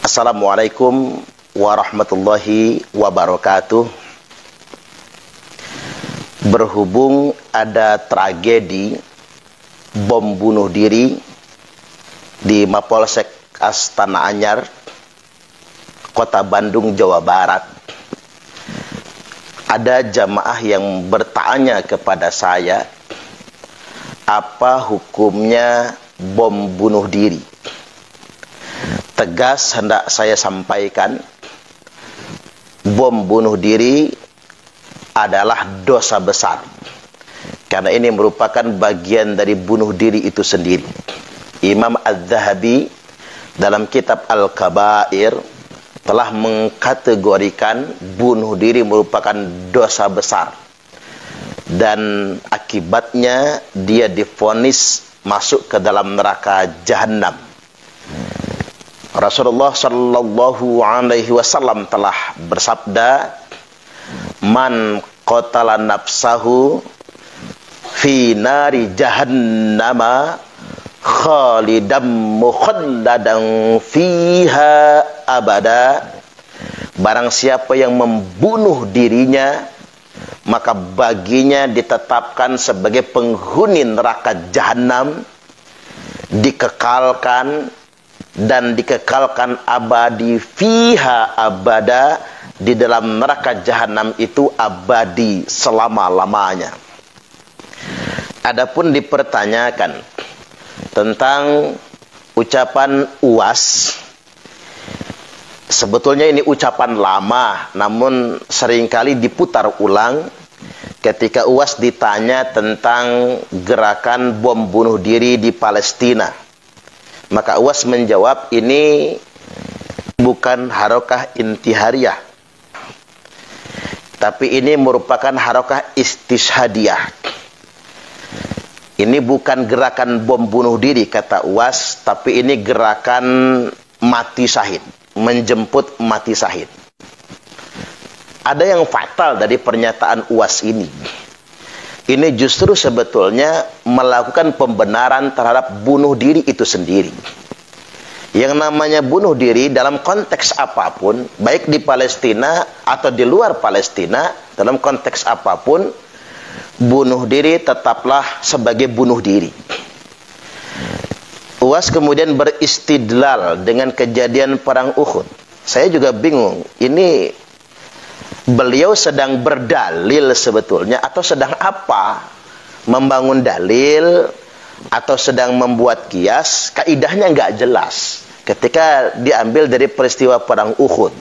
Assalamualaikum warahmatullahi wabarakatuh. Berhubung ada tragedi bom bunuh diri di Mapolsek Astana Anyar, Kota Bandung, Jawa Barat, ada jamaah yang bertanya kepada saya, apa hukumnya bom bunuh diri? Tegas hendak saya sampaikan, bom bunuh diri adalah dosa besar, karena ini merupakan bagian dari bunuh diri itu sendiri. Imam Az-Zahabi dalam kitab Al-Kabair telah mengkategorikan bunuh diri merupakan dosa besar, dan akibatnya dia divonis masuk ke dalam neraka Jahannam. Rasulullah Shallallahu Alaihi Wasallam telah bersabda, "Man qatala nafsahu fi nari jahannama khalidam mukhalladan fiha abada." Barang siapa yang membunuh dirinya, maka baginya ditetapkan sebagai penghuni neraka Jahannam, dikekalkan dan dikekalkan abadi fiha abada, di dalam neraka Jahannam itu abadi selama-lamanya. Adapun dipertanyakan tentang ucapan UAS, sebetulnya ini ucapan lama, namun seringkali diputar ulang ketika UAS ditanya tentang gerakan bom bunuh diri di Palestina. Maka UAS menjawab, ini bukan harokah intihariyah, tapi ini merupakan harokah istishhadiyah. Ini bukan gerakan bom bunuh diri, kata UAS, tapi ini gerakan mati syahid, menjemput mati syahid. Ada yang fatal dari pernyataan UAS ini. Ini justru sebetulnya melakukan pembenaran terhadap bunuh diri itu sendiri. Yang namanya bunuh diri dalam konteks apapun, baik di Palestina atau di luar Palestina, dalam konteks apapun, bunuh diri tetaplah sebagai bunuh diri. UAS kemudian beristidlal dengan kejadian perang Uhud. Saya juga bingung, ini beliau sedang berdalil sebetulnya atau sedang apa? Membangun dalil atau sedang membuat kias? Kaidahnya nggak jelas ketika diambil dari peristiwa perang Uhud,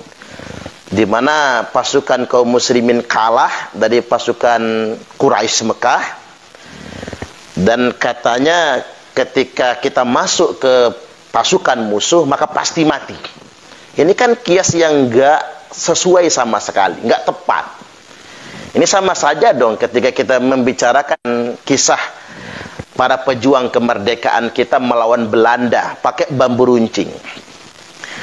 di mana pasukan kaum muslimin kalah dari pasukan Quraisy Mekah, dan katanya ketika kita masuk ke pasukan musuh maka pasti mati. Ini kan kias yang nggak sesuai sama sekali, nggak tepat. Ini sama saja dong ketika kita membicarakan kisah para pejuang kemerdekaan kita melawan Belanda pakai bambu runcing.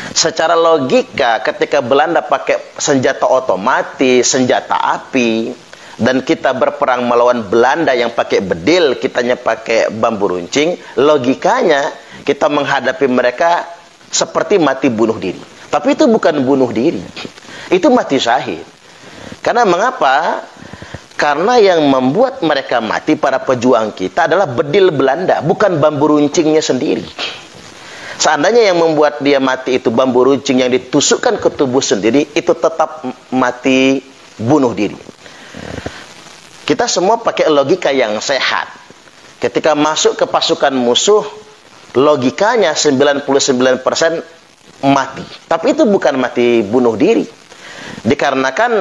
Secara logika ketika Belanda pakai senjata otomatis, senjata api, dan kita berperang melawan Belanda yang pakai bedil, kitanya pakai bambu runcing, logikanya kita menghadapi mereka seperti mati bunuh diri. Tapi itu bukan bunuh diri, itu mati syahid. Karena mengapa? Karena yang membuat mereka mati, para pejuang kita, adalah bedil Belanda, bukan bambu runcingnya sendiri. Seandainya yang membuat dia mati itu bambu runcing yang ditusukkan ke tubuh sendiri, itu tetap mati bunuh diri. Kita semua pakai logika yang sehat. Ketika masuk ke pasukan musuh, logikanya 99% mati. Tapi itu bukan mati bunuh diri. Dikarenakan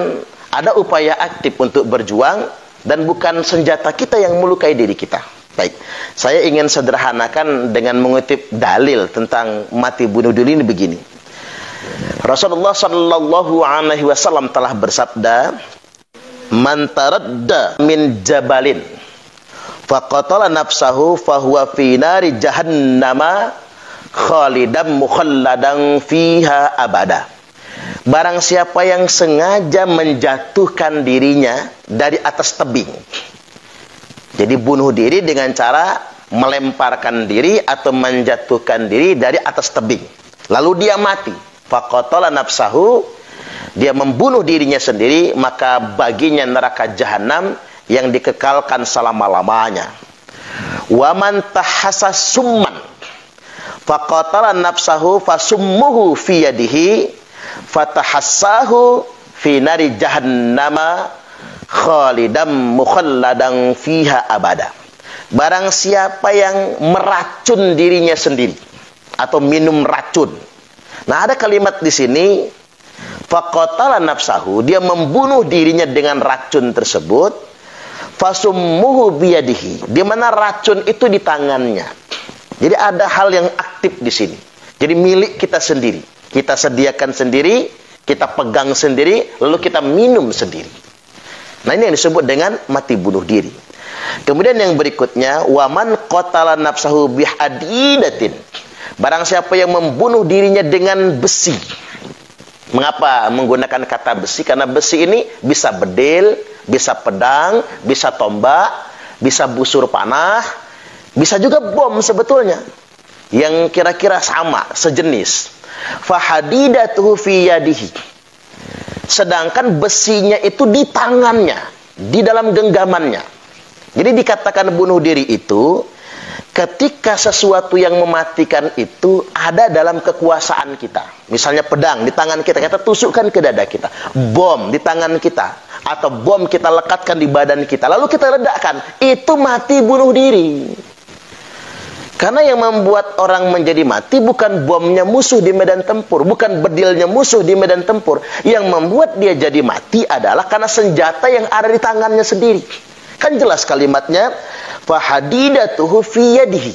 ada upaya aktif untuk berjuang, dan bukan senjata kita yang melukai diri kita. Baik, saya ingin sederhanakan dengan mengutip dalil tentang mati bunuh diri ini begini. Rasulullah Shallallahu Alaihi Wasallam telah bersabda, "Man taradda min jabalin faqatala nafsahu fahuwa fi nari jahannama khalidam mukhalladan fiha abada." Barang siapa yang sengaja menjatuhkan dirinya dari atas tebing, jadi bunuh diri dengan cara melemparkan diri atau menjatuhkan diri dari atas tebing, lalu dia mati, faqatala nafsahu, dia membunuh dirinya sendiri, maka baginya neraka jahanam yang dikekalkan selama-lamanya. Wa man tahassa summan faqatala nafsahu fasummuhu fi yadihi fatahassahu fi nari jahannama khalidam mukhalladan fiha abada. Barang siapa yang meracun dirinya sendiri atau minum racun. Nah, ada kalimat di sini faqatala nafsahu, dia membunuh dirinya dengan racun tersebut. Fasummuhu biyadihi, di mana racun itu di tangannya. Jadi ada hal yang aktif di sini. Jadi milik kita sendiri. Kita sediakan sendiri, kita pegang sendiri, lalu kita minum sendiri. Nah, ini yang disebut dengan mati bunuh diri. Kemudian yang berikutnya, waman qatala nafsahu bihadidatin. Barang siapa yang membunuh dirinya dengan besi. Mengapa menggunakan kata besi? Karena besi ini bisa bedil, bisa pedang, bisa tombak, bisa busur panah, bisa juga bom sebetulnya. Yang kira-kira sama, sejenis. Fahadidatuhu fi yadihi. Sedangkan besinya itu di tangannya, di dalam genggamannya. Jadi dikatakan bunuh diri itu ketika sesuatu yang mematikan itu ada dalam kekuasaan kita. Misalnya pedang di tangan kita, kita tusukkan ke dada kita. Bom di tangan kita, atau bom kita lekatkan di badan kita, lalu kita ledakkan. Itu mati bunuh diri. Karena yang membuat orang menjadi mati bukan bomnya musuh di medan tempur, bukan bedilnya musuh di medan tempur. Yang membuat dia jadi mati adalah karena senjata yang ada di tangannya sendiri. Kan jelas kalimatnya, fahadidatuhu fi yadihi,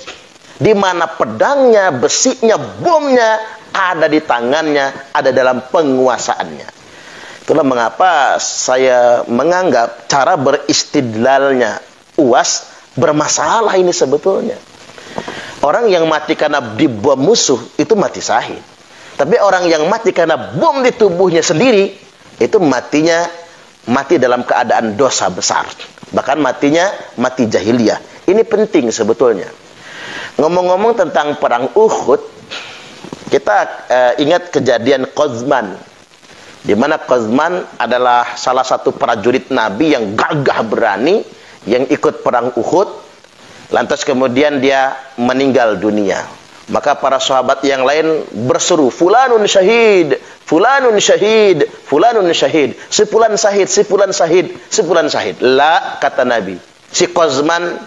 di mana pedangnya, besinya, bomnya ada di tangannya, ada dalam penguasaannya. Itulah mengapa saya menganggap cara beristidlalnya UAS bermasalah ini sebetulnya. Orang yang mati karena dibom musuh itu mati syahid. Tapi orang yang mati karena bom di tubuhnya sendiri itu matinya mati dalam keadaan dosa besar. Bahkan matinya mati jahiliyah. Ini penting sebetulnya. Ngomong-ngomong tentang perang Uhud, kita ingat kejadian Qazman, di mana Qazman adalah salah satu prajurit Nabi yang gagah berani yang ikut perang Uhud. Lantas kemudian dia meninggal dunia. Maka para sahabat yang lain berseru, fulanun syahid, fulanun syahid, fulanun syahid, sepulan syahid, sepulan syahid, sepulan syahid. La, kata Nabi, si Qazman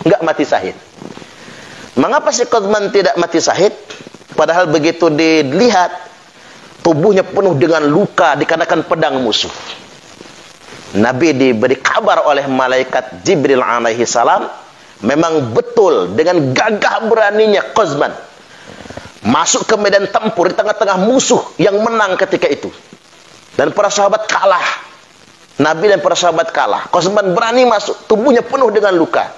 enggak mati syahid. Mengapa si Qazman tidak mati syahid? Padahal begitu dilihat tubuhnya penuh dengan luka dikarenakan pedang musuh. Nabi diberi kabar oleh malaikat Jibril alaihi salam, memang betul dengan gagah beraninya Qazman masuk ke medan tempur di tengah-tengah musuh yang menang ketika itu. Dan para sahabat kalah. Nabi dan para sahabat kalah. Qazman berani masuk, tubuhnya penuh dengan luka.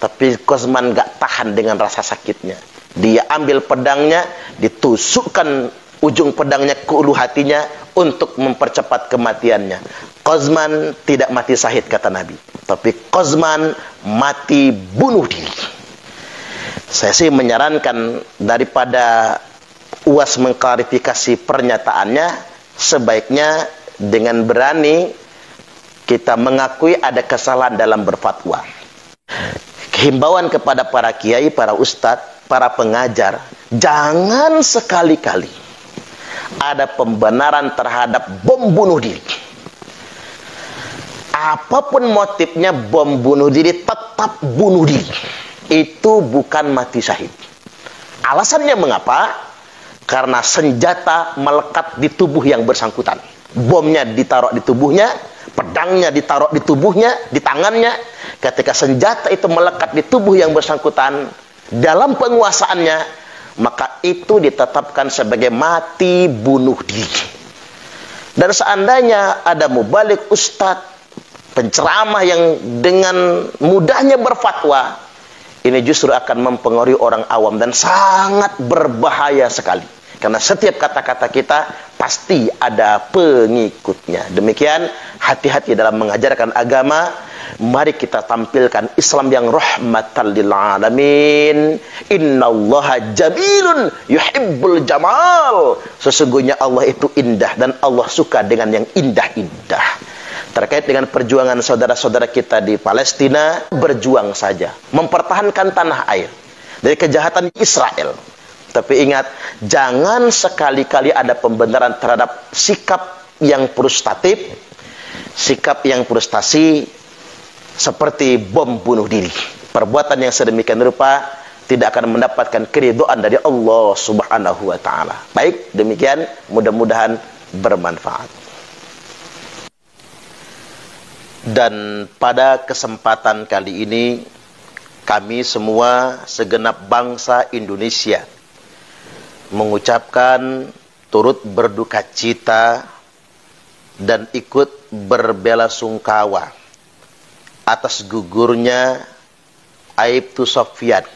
Tapi Qazman gak tahan dengan rasa sakitnya. Dia ambil pedangnya, ditusukkan ujung pedangnya ke ulu hatinya untuk mempercepat kematiannya. Qazman tidak mati syahid kata Nabi, tapi Qazman mati bunuh diri. Saya sih menyarankan daripada UAS mengklarifikasi pernyataannya, sebaiknya dengan berani kita mengakui ada kesalahan dalam berfatwa. Himbauan kepada para kiai, para ustadz, para pengajar, jangan sekali-kali ada pembenaran terhadap bom bunuh diri. Apapun motifnya, bom bunuh diri tetap bunuh diri. Itu bukan mati syahid. Alasannya mengapa? Karena senjata melekat di tubuh yang bersangkutan. Bomnya ditaruh di tubuhnya, pedangnya ditaruh di tubuhnya, di tangannya. Ketika senjata itu melekat di tubuh yang bersangkutan dalam penguasaannya, maka itu ditetapkan sebagai mati bunuh diri. Dan seandainya ada mubalik, ustadz, penceramah yang dengan mudahnya berfatwa, ini justru akan mempengaruhi orang awam dan sangat berbahaya sekali. Karena setiap kata-kata kita pasti ada pengikutnya. Demikian, hati-hati dalam mengajarkan agama. Mari kita tampilkan Islam yang rahmatan lil alamin. Innallaha jamilun yuhibbul jamal. Sesungguhnya Allah itu indah dan Allah suka dengan yang indah-indah. Terkait dengan perjuangan saudara-saudara kita di Palestina, berjuang saja, mempertahankan tanah air dari kejahatan Israel. Tapi ingat, jangan sekali-kali ada pembenaran terhadap sikap yang frustratif, sikap yang frustasi, seperti bom bunuh diri. Perbuatan yang sedemikian rupa tidak akan mendapatkan keridhaan dari Allah Subhanahu wa taala. Baik, demikian, mudah-mudahan bermanfaat. Dan pada kesempatan kali ini, kami semua segenap bangsa Indonesia mengucapkan turut berduka cita dan ikut berbelasungkawa atas gugurnya Aibtu Sofyan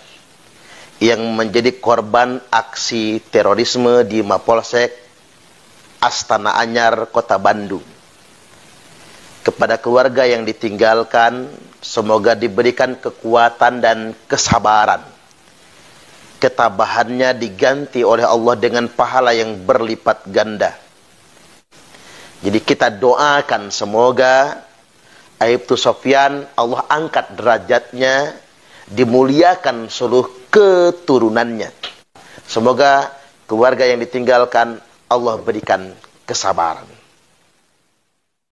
yang menjadi korban aksi terorisme di Mapolsek Astana Anyar, Kota Bandung. Kepada keluarga yang ditinggalkan, semoga diberikan kekuatan dan kesabaran. Ketabahannya diganti oleh Allah dengan pahala yang berlipat ganda. Jadi kita doakan semoga Aibtu Sofyan Allah angkat derajatnya, dimuliakan seluruh keturunannya. Semoga keluarga yang ditinggalkan Allah berikan kesabaran.